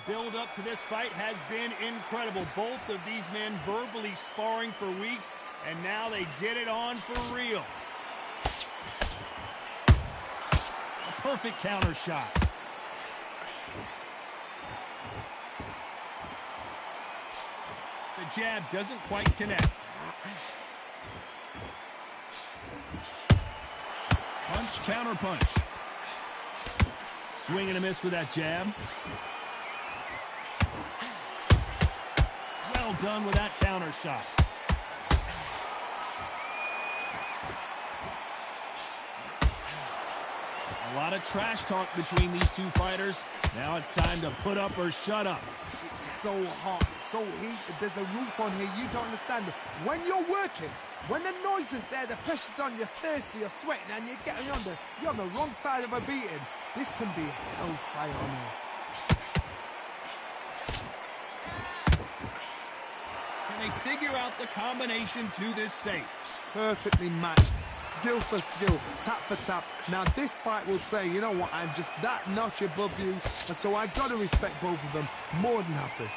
build up to this fight has been incredible. Both of these men verbally sparring for weeks, and now they get it on for real. A perfect counter shot. The jab doesn't quite connect. Punch, counter punch. Swing and a miss with that jab. Well done with that counter shot. A lot of trash talk between these two fighters. Now it's time to put up or shut up. It's so hot, it's so heated. There's a roof on here. You don't understand. When you're working, when the noise is there, the pressure's on, you're thirsty, you're sweating, and you're on the wrong side of a beating. This can be hellfire on here. Can they figure out the combination to this safe? Perfectly matched, skill for skill, tap for tap. Now this fight will say, you know what, I'm just that notch above you, and so I've got to respect both of them. More than happy.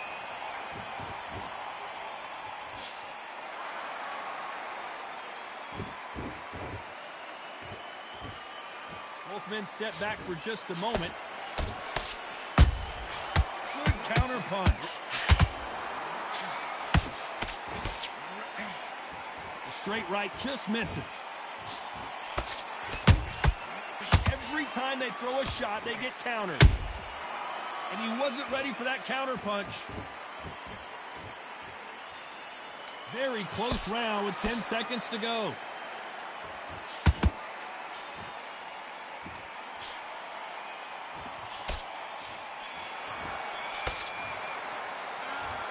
Both men step back for just a moment. Good counter punch. The straight right just misses. Every time they throw a shot, they get countered. And he wasn't ready for that counter punch. Very close round with 10 seconds to go.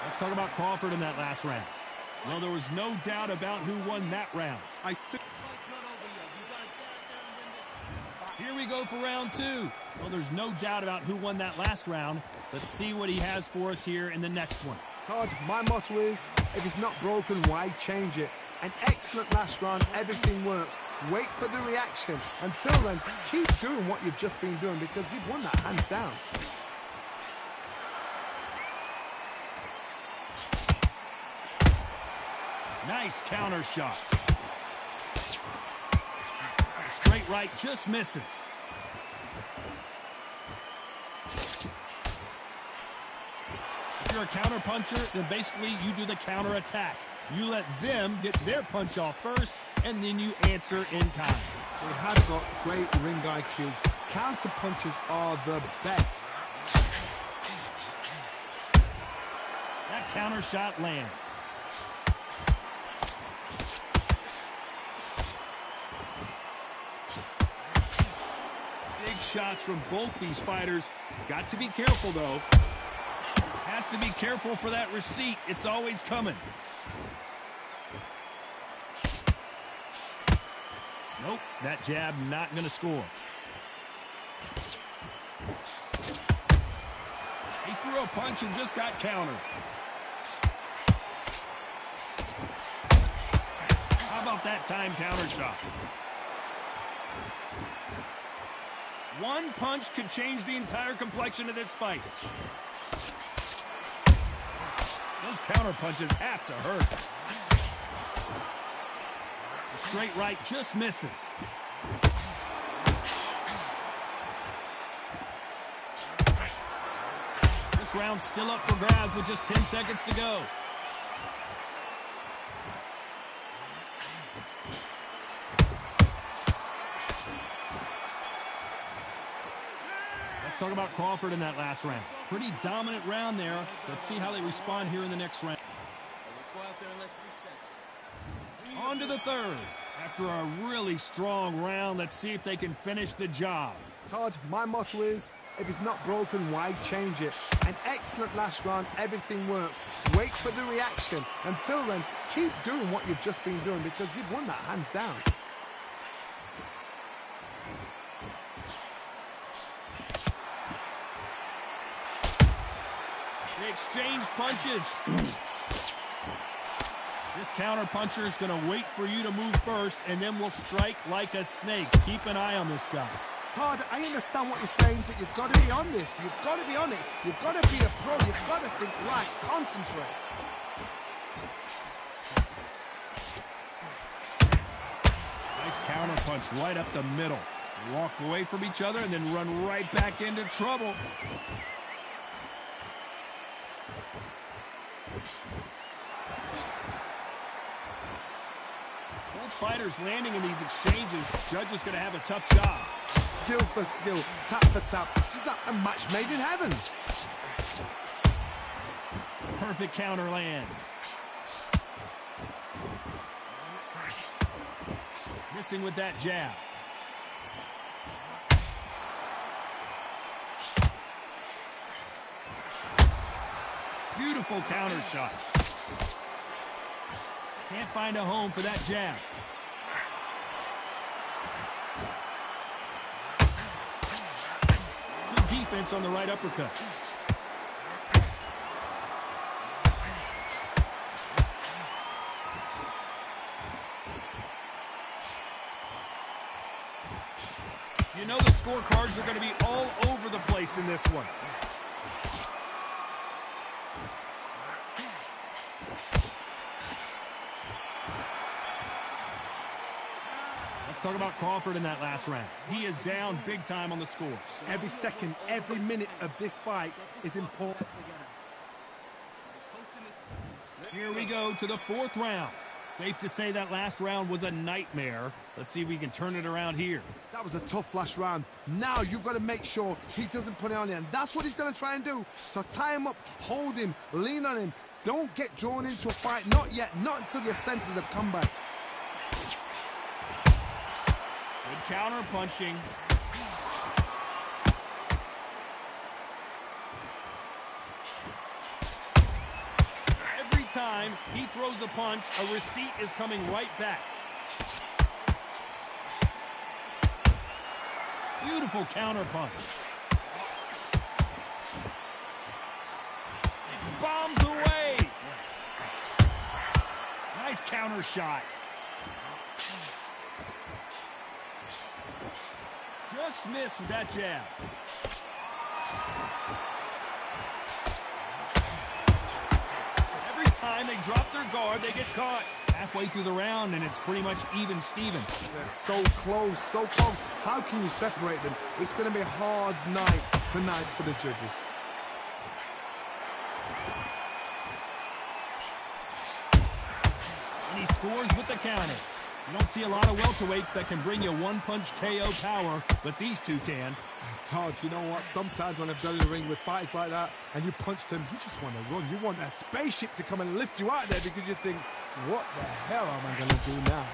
Let's talk about Crawford in that last round. Well, there was no doubt about who won that round. Here we go for round two. Well, there's no doubt about who won that last round. Let's see what he has for us here in the next one. Todd, my motto is, if it's not broken, why change it? An excellent last round, everything works. Wait for the reaction. Until then, keep doing what you've just been doing because you've won that hands down. Nice counter shot. Straight right just misses. If you're a counter puncher, then basically you do the counter attack. You let them get their punch off first, and then you answer in kind. They have got great ring IQ. Counter punches are the best. That counter shot lands. Big shots from both these fighters. Got to be careful, though. Has to be careful for that receipt. It's always coming. Nope, that jab not going to score. He threw a punch and just got countered. How about that time counter shot? One punch could change the entire complexion of this fight. Those counter punches have to hurt. The straight right just misses. This round's still up for grabs with just 10 seconds to go. Let's talk about Crawford in that last round. Pretty dominant round there. Let's see how they respond here in the next round. On to the third. After a really strong round, let's see if they can finish the job. Todd, my motto is, if it's not broken, why change it? An excellent last round, everything works. Wait for the reaction. Until then, keep doing what you've just been doing because you've won that hands down. They exchange punches. This counter puncher is going to wait for you to move first, and then will strike like a snake. Keep an eye on this guy. Todd, I understand what you're saying, but you've got to be on this. You've got to be on it. You've got to be a pro. You've got to think right. Concentrate. Nice counter punch right up the middle. Walk away from each other and then run right back into trouble. Both fighters landing in these exchanges. Judge is going to have a tough job. Skill for skill, tap for tap. Just like a match made in heaven. Perfect counter lands. Missing with that jab. Beautiful counter shot. Can't find a home for that jab. Good defense on the right uppercut. You know the scorecards are going to be all over the place in this one. Let's talk about Crawford in that last round. He is down big time on the scores. Every second, every minute of this fight is important. Here we go to the fourth round. Safe to say that last round was a nightmare. Let's see if we can turn it around here. That was a tough last round. Now you've got to make sure he doesn't put it on you. And that's what he's going to try and do. So tie him up, hold him, lean on him. Don't get drawn into a fight. Not yet. Not until your senses have come back. Good counter punching. Every time he throws a punch, a receipt is coming right back. Beautiful counter punch. It bombs away. Nice counter shot. Just missed with that jab. Every time they drop their guard, they get caught. Halfway through the round, and it's pretty much even Steven. They're so close, so close. How can you separate them? It's going to be a hard night tonight for the judges. And he scores with the counter. You don't see a lot of welterweights that can bring you one-punch KO power, but these two can. Todd, you know what? Sometimes when I've done in the ring with fights like that, and you punched him, you just want to run. You want that spaceship to come and lift you out there because you think, what the hell am I going to do now?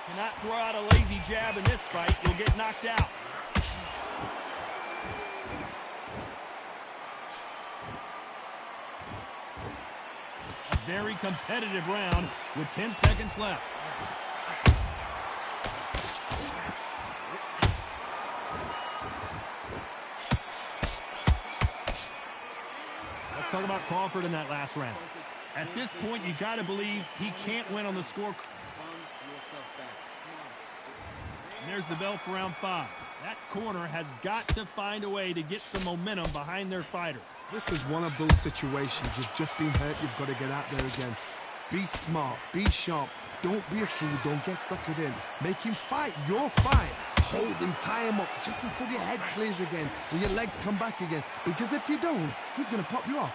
Cannot throw out a lazy jab in this fight. You'll get knocked out. A very competitive round with 10 seconds left. Let's talk about Crawford in that last round. At this point, you got to believe he can't win on the score. And there's the bell for round 5. That corner has got to find a way to get some momentum behind their fighter. This is one of those situations. You've just been hurt. You've got to get out there again. Be smart. Be sharp. Don't be a fool. Don't get suckered in. Make him fight your fight. Hold him, tie him up, just until your head clears again and your legs come back again. Because if you don't, he's going to pop you off.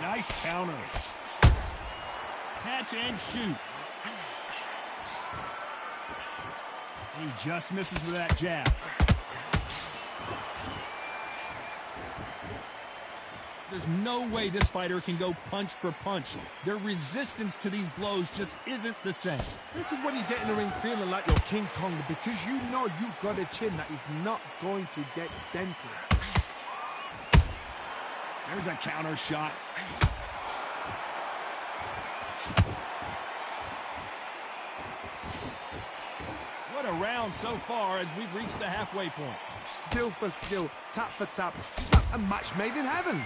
Nice counter. Catch and shoot. He just misses with that jab. There's no way this fighter can go punch for punch. Their resistance to these blows just isn't the same. This is when you get in the ring feeling like you're King Kong because you know you've got a chin that is not going to get dented. There's a counter shot. What a round so far as we've reached the halfway point. skill for skill, tap for tap. Just like a match made in heaven.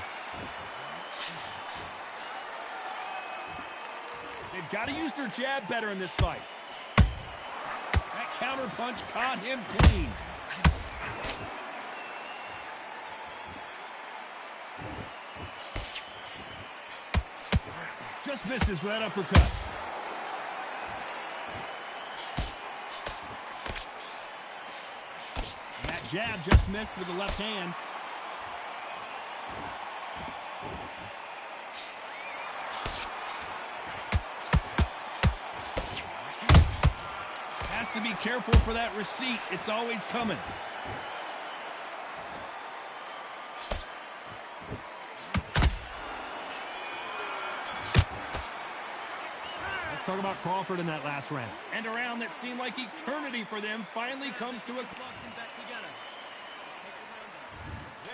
They've got to use their jab better in this fight. That counter punch caught him clean. Just misses with that uppercut. And that jab just missed with the left hand. Has to be careful for that receipt. It's always coming. Let's talk about Crawford in that last round. And a round that seemed like eternity for them finally comes to a close and back together.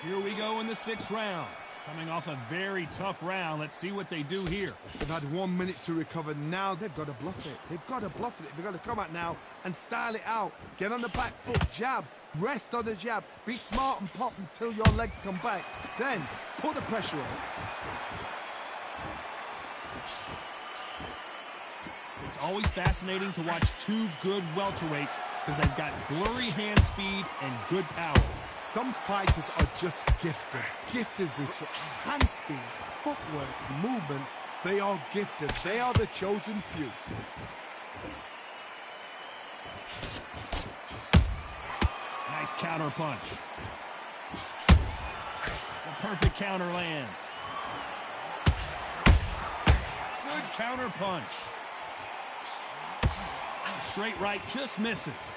Here we go in the 6th round. Coming off a very tough round. Let's see what they do here. They've had 1 minute to recover. Now they've got to bluff it. They've got to bluff it. They've got to come out now and style it out. Get on the back foot, jab, rest on the jab. Be smart and pop until your legs come back. Then put the pressure on. It's always fascinating to watch two good welterweights because they've got blurry hand speed and good power. Some fighters are just gifted with such hand speed, footwork, movement. They are gifted. They are the chosen few. Nice counter punch. The perfect counter lands. Good counter punch. Straight right just misses.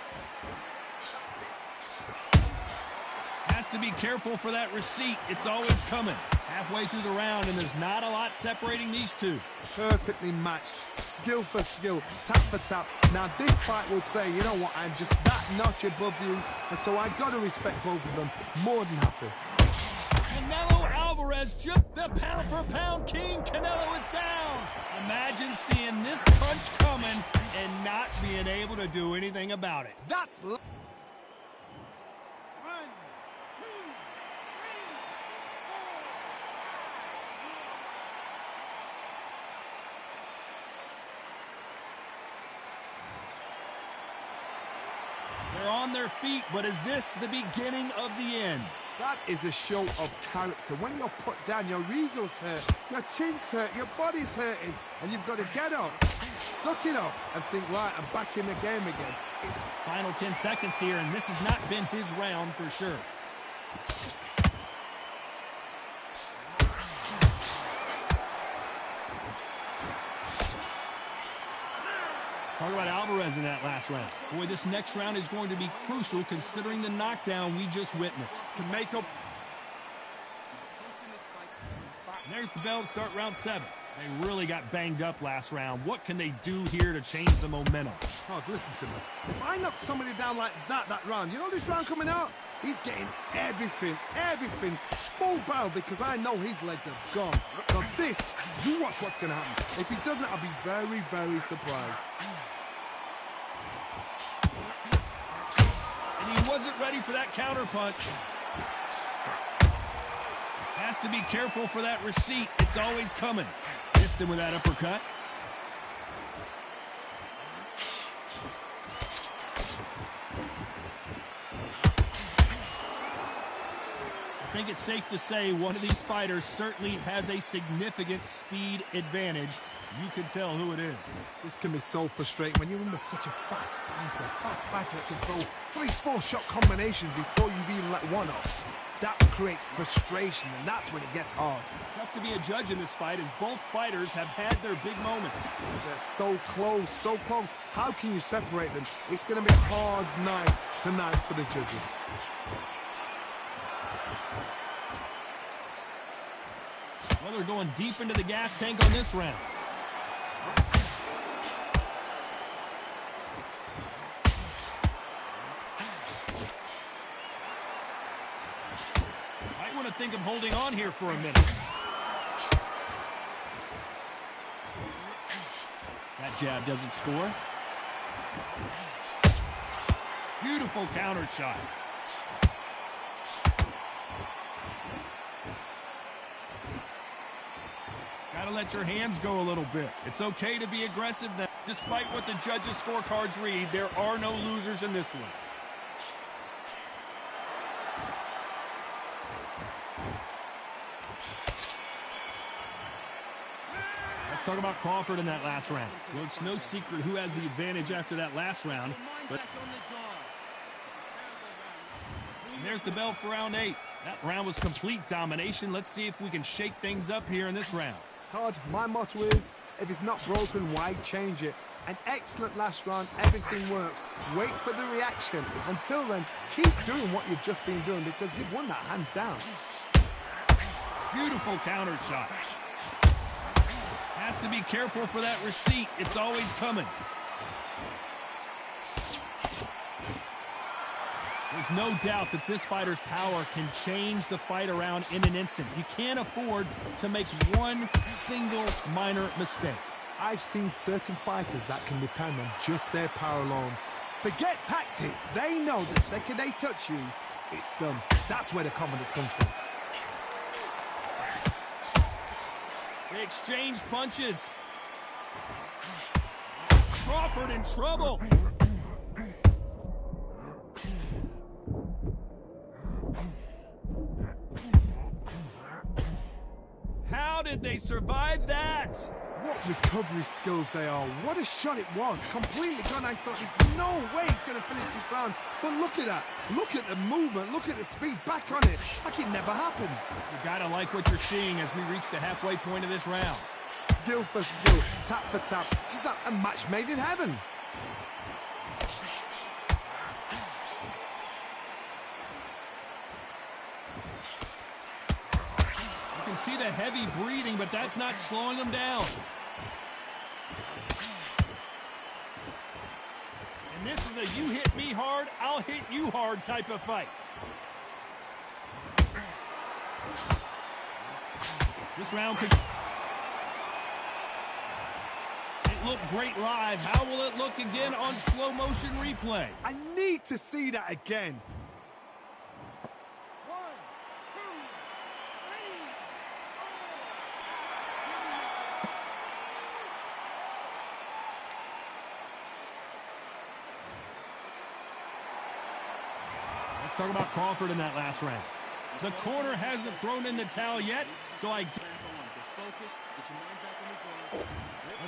Has to be careful for that receipt. It's always coming. Halfway through the round, and there's not a lot separating these two. Perfectly matched. Skill for skill. Tap for tap. Now this fight will say, you know what, I'm just that notch above you, and so I got to respect both of them. More than happy. Canelo Alvarez, just the pound-for-pound king. Canelo is down. Imagine seeing this punch coming and not being able to do anything about it. That's... 1, 2, 3, 4. They're on their feet, but is this the beginning of the end? That is a show of character. When you're put down, your ego's hurt, your chin's hurt, your body's hurting, and you've got to get up, suck it up, and think, right, I'm back in the game again. It's final 10 seconds here, and this has not been his round for sure. Talk about Alvarez in that last round. Boy, this next round is going to be crucial considering the knockdown we just witnessed. Can make up. And there's the bell to start round 7. They really got banged up last round. What can they do here to change the momentum? Oh, listen to me. If I knock somebody down like that round, you know this round coming out? He's getting everything, full barrel, because I know his legs are gone. So this, you watch what's going to happen. If he doesn't, I'll be very, very surprised. And he wasn't ready for that counter punch. Has to be careful for that receipt. It's always coming. Missed him with that uppercut. I think it's safe to say one of these fighters certainly has a significant speed advantage. You can tell who it is. This can be so frustrating when you're under such a fast fighter that can throw 3-4 shot combinations before you've even let one off. That creates frustration, and that's when it gets hard. Tough to be a judge in this fight as both fighters have had their big moments. They're so close, so close. How can you separate them? It's going to be a hard night tonight for the judges. Well, they're going deep into the gas tank on this round. Might want to think of holding on here for a minute. That jab doesn't score. Beautiful counter shot. Gotta let your hands go a little bit. It's okay to be aggressive now. Despite what the judges' scorecards read, there are no losers in this one. Let's talk about Crawford in that last round. Well, it's no secret who has the advantage after that last round. But and there's the bell for round 8. That round was complete domination. Let's see if we can shake things up here in this round. Todd, my motto is, if it's not broken, why change it? An excellent last round, everything works. Wait for the reaction. Until then, keep doing what you've just been doing because you've won that hands down. Beautiful counter shot. Has to be careful for that receipt. It's always coming. There's no doubt that this fighter's power can change the fight around in an instant. You can't afford to make one single minor mistake. I've seen certain fighters that can depend on just their power alone. Forget tactics. They know the second they touch you, it's done. That's where the confidence comes from. They exchange punches. Crawford in trouble. How did they survive that? What recovery skills they are. What a shot it was. Completely gone. I thought there's no way he's going to finish this round. But look at that. Look at the movement. Look at the speed. Back on it. Like it never happened. You gotta like what you're seeing as we reach the halfway point of this round. Skill for skill. Tap for tap. She's like a match made in heaven. You can see the heavy breathing, but that's not slowing them down. And this is a you hit me hard, I'll hit you hard type of fight. This round could... It looked great live. How will it look again on slow motion replay? I need to see that again. Let's talk about Crawford in that last round. The corner hasn't thrown in the towel yet, so let's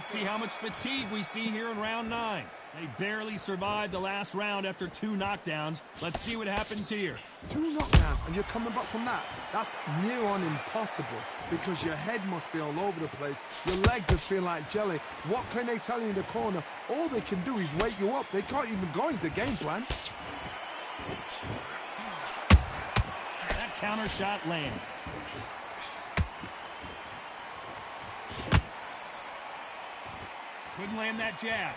see how much fatigue we see here in round 9. They barely survived the last round after 2 knockdowns. Let's see what happens here. 2 knockdowns, and you're coming back from that. That's near on impossible because your head must be all over the place. Your legs will feel like jelly. What can they tell you in the corner? All they can do is wake you up. They can't even go into game plan. That counter shot lands. Couldn't land that jab.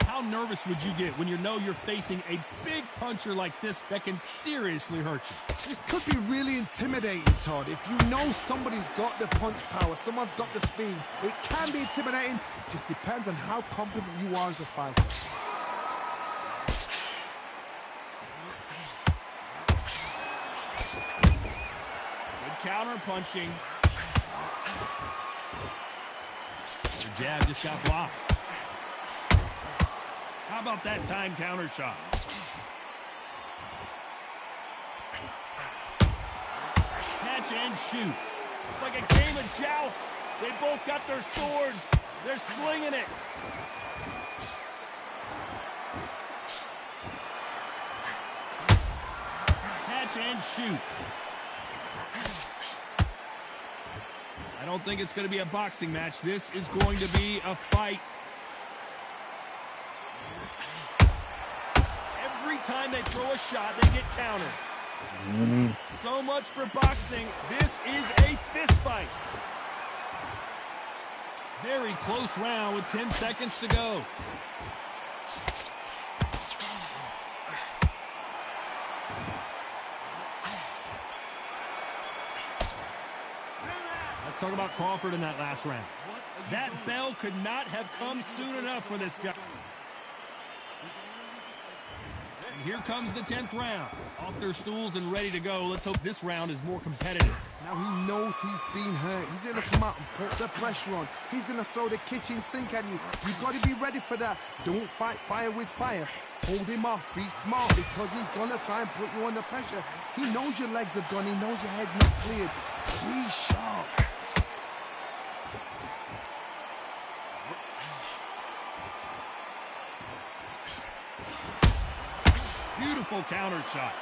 How nervous would you get when you know you're facing a big puncher like this that can seriously hurt you? This could be really intimidating, Todd. If you know somebody's got the punch power, someone's got the speed, it can be intimidating. It just depends on how confident you are as a fighter. Counter punching. The jab just got blocked. How about that time counter shot? Catch and shoot. It's like a game of joust. They both got their swords. They're slinging it. Catch and shoot. I don't think it's going to be a boxing match. This is going to be a fight. Every time they throw a shot, they get countered. So much for boxing. This is a fist fight. Very close round with 10 seconds to go. Let's talk about Crawford in that last round. That bell could not have come soon enough for this guy. And here comes the 10th round. Off their stools and ready to go. Let's hope this round is more competitive. Now he knows he's been hurt. He's going to come out and put the pressure on. He's going to throw the kitchen sink at you. You've got to be ready for that. Don't fight fire with fire. Hold him off. Be smart because he's going to try and put you under pressure. He knows your legs are gone. He knows your head's not cleared. Be sharp. Beautiful counter shot.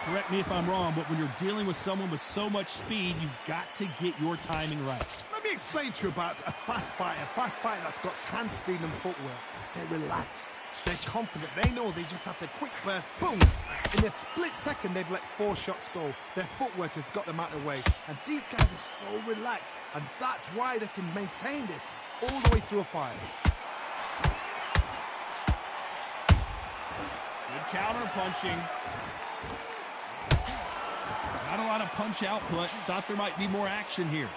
Correct me if I'm wrong, but when you're dealing with someone with so much speed, you've got to get your timing right. Let me explain to you about a fast fighter that's got hand speed and footwork. They're relaxed. They're confident. They know they just have to quick burst, boom. In a split second, they've let 4 shots go. Their footwork has got them out of the way. And these guys are so relaxed. And that's why they can maintain this all the way through a fight. Good counter punching. Not a lot of punch output. Thought there might be more action here.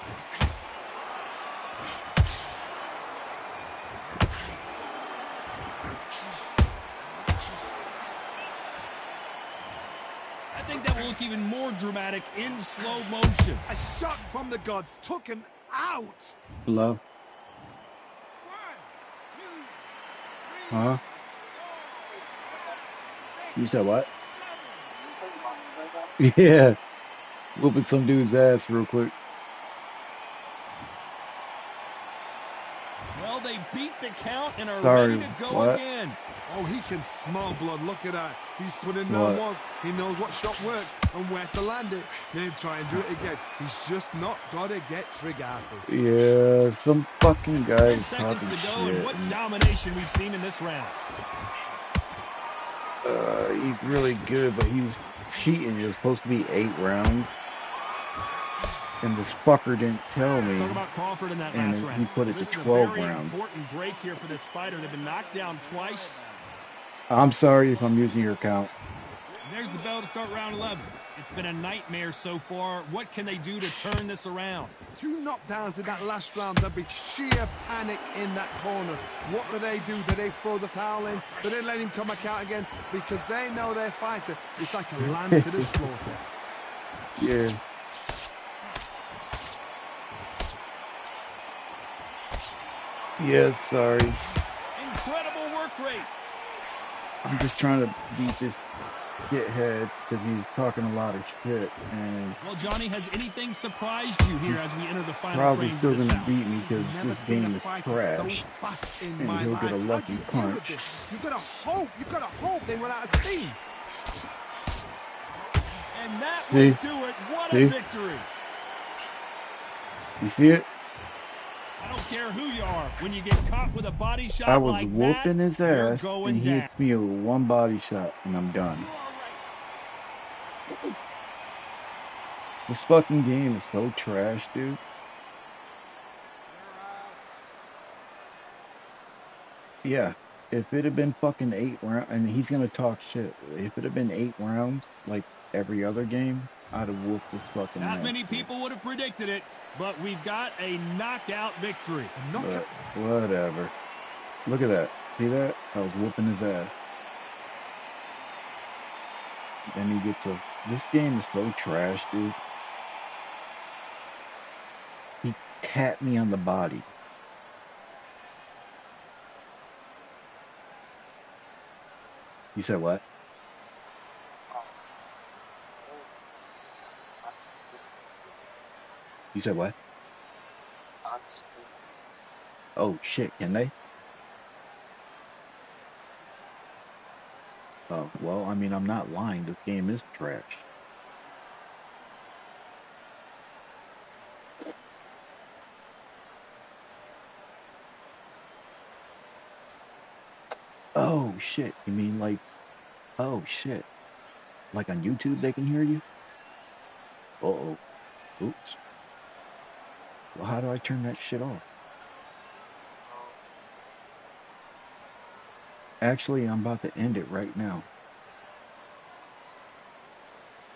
I think that will look even more dramatic in slow motion. A shot from the gods took him out. Hello? 1, 2, 3. Huh? You said what? Yeah. Whooping some dude's ass real quick. Well, they beat the count and are Sorry, ready to go what? again. Oh, he can smell blood. Look at that. He's put in no What? once. He knows what shot works and where to land it. Then try and do it again. He's just not got to get trigger happy. Yeah, some fucking 10 guys seconds talking to go, and shit. what domination we've seen in this round. He's really good, but he was cheating. It was supposed to be 8 rounds. And this fucker didn't tell me. Let's talk about Crawford in that And last he round. put it This to is 12 a very rounds. important break here for this fighter. They've been knocked down twice. I'm sorry if I'm using your count. There's the bell to start round 11. It's been a nightmare so far. What can they do to turn this around? 2 knockdowns in that last round. There'll be sheer panic in that corner. What do? Do they throw the towel in? Do they let him come back out again? Because they know their fighter. It's like a lamb to the slaughter. Yeah. Yeah, sorry. Incredible work rate. I'm just trying to beat this shithead because he's talking a lot of shit. And Well, Johnny, has anything surprised you here as we enter the final probably frames still of this gonna bout? beat me because Never this seen game a is fighter trash. so fast in And my he'll life. get a How do lucky you deal with punch. this? You gotta hope they run out of steam. And that See? will do it. What See? a victory. You see it? I don't care who you are. When you get caught with a body shot I was like whooping that, his you're ass, going and he down. hits me with 1 body shot, and I'm done. This fucking game is so trash, dude. Yeah, if it had been fucking 8 rounds, and he's gonna talk shit. If it had been 8 rounds, like every other game, I'd have whooped this fucking Not ass. many people would have predicted it, but we've got a knockout victory. A knockout. But whatever. Look at that. See that? I was whooping his ass. Then he gets a... This game is so trash, dude. He tapped me on the body. You said what? You said what? Oh shit, can they? Oh, well, I mean, I'm not lying. This game is trash. Oh shit, you mean like, oh shit. Like on YouTube they can hear you? Uh-oh. Oops. Well, how do I turn that shit off? Actually, I'm about to end it right now.